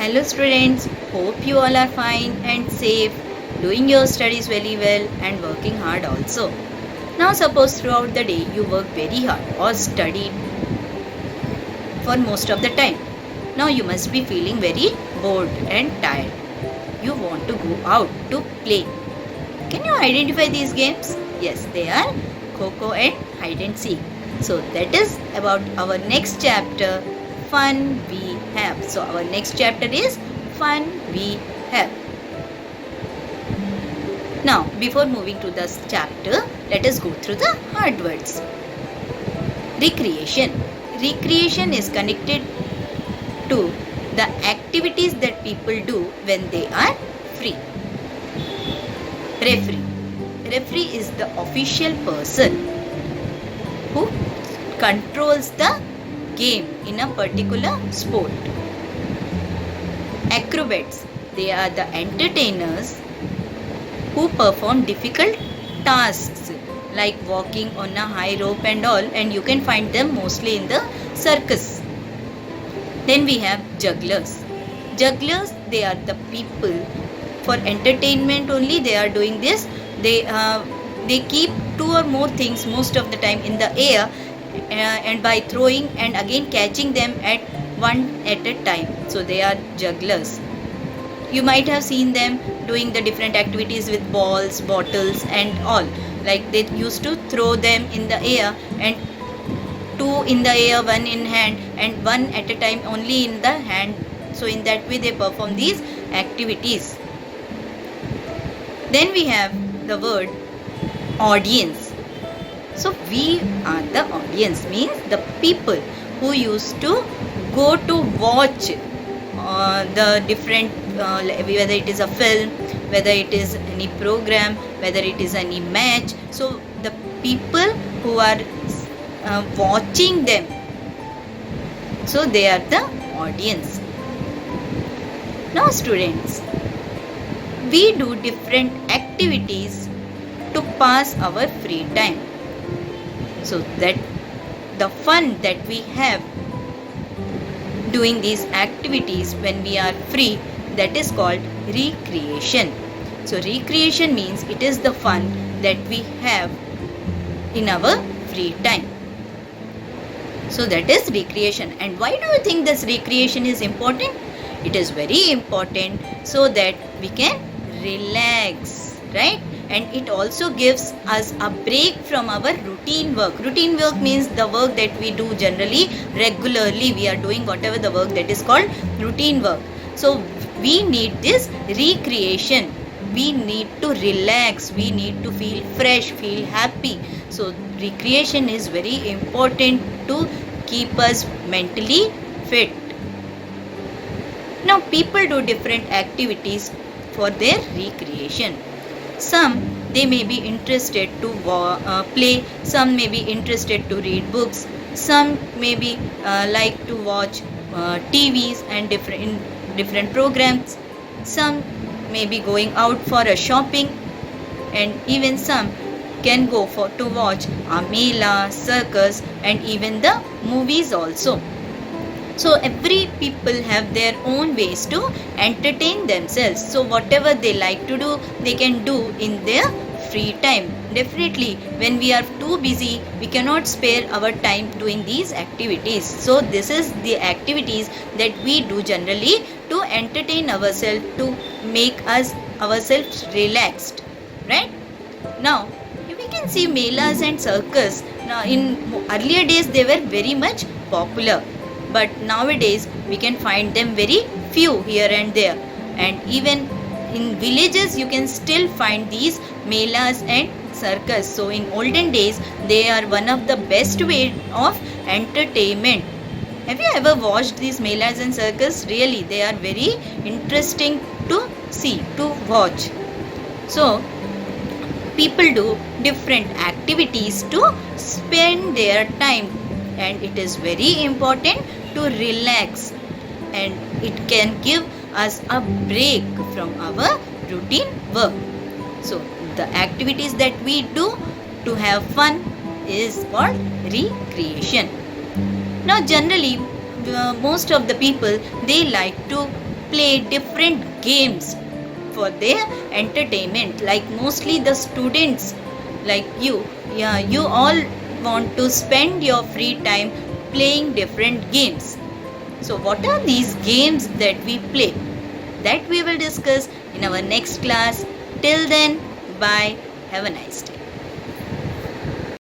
Hello students, hope you all are fine and safe, doing your studies very well and working hard also. Now suppose throughout the day you work very hard or studied for most of the time. Now you must be feeling very bored and tired. You want to go out to play. Can you identify these games? Yes, they are Kho and hide and seek. So that is about our next chapter, Fun We Have. So our next chapter is Fun We Have. Now, before moving to this chapter, let us go through the hard words. Recreation. Recreation is connected to the activities that people do when they are free. Referee. Referee is the official person who controls the game in a particular sport. Acrobats. They are the entertainers who perform difficult tasks like walking on a high rope and all, and you can find them mostly in the circus. Then we have jugglers. Jugglers, they are the people for entertainment only they are doing this. They keep two or more things most of the time in the air and by throwing and again catching them at one at a time. So they are jugglers. You might have seen them doing the different activities with balls, bottles and all. Like they used to throw them in the air and two in the air, one in hand and one at a time only in the hand. So in that way they perform these activities. Then we have the word audience. So we are the audience, means the people who used to go to watch the different whether it is a film, whether it is any program, whether it is any match. So the people who are watching them, so they are the audience. Now students, we do different activities to pass our free time. So that the fun that we have doing these activities when we are free, that is called recreation. So recreation means it is the fun that we have in our free time. So that is recreation. And why do you think this recreation is important? It is very important so that we can relax, right? And it also gives us a break from our routine work. Routine work means the work that we do generally, regularly. We are doing whatever the work that is called routine work. So we need this recreation. We need to relax. We need to feel fresh, feel happy. So recreation is very important to keep us mentally fit. Now people do different activities for their recreation. Some they may be interested to play, some may be interested to read books, some may be like to watch TVs and different programs, some may be going out for a shopping, and even some can go for to watch a mela, circus and even the movies also. So every people have their own ways to entertain themselves. So whatever they like to do, they can do in their free time. Definitely when we are too busy, we cannot spare our time doing these activities. So this is the activities that we do generally to entertain ourselves, to make us ourselves relaxed, right? Now we can see melas and circus. Now in earlier days they were very much popular, but nowadays we can find them very few here and there, and even in villages you can still find these melas and circus. So in olden days they are one of the best way of entertainment. Have you ever watched these melas and circus? Really, they are very interesting to see, to watch. So people do different activities to spend their time, and it is very important to relax, and it can give us a break from our routine work. So the activities that we do to have fun is called recreation. Now generally most of the people, they like to play different games for their entertainment. Like mostly the students like you, yeah, you all want to spend your free time playing different games. So what are these games that we play? That we will discuss in our next class. Till then, bye. Have a nice day.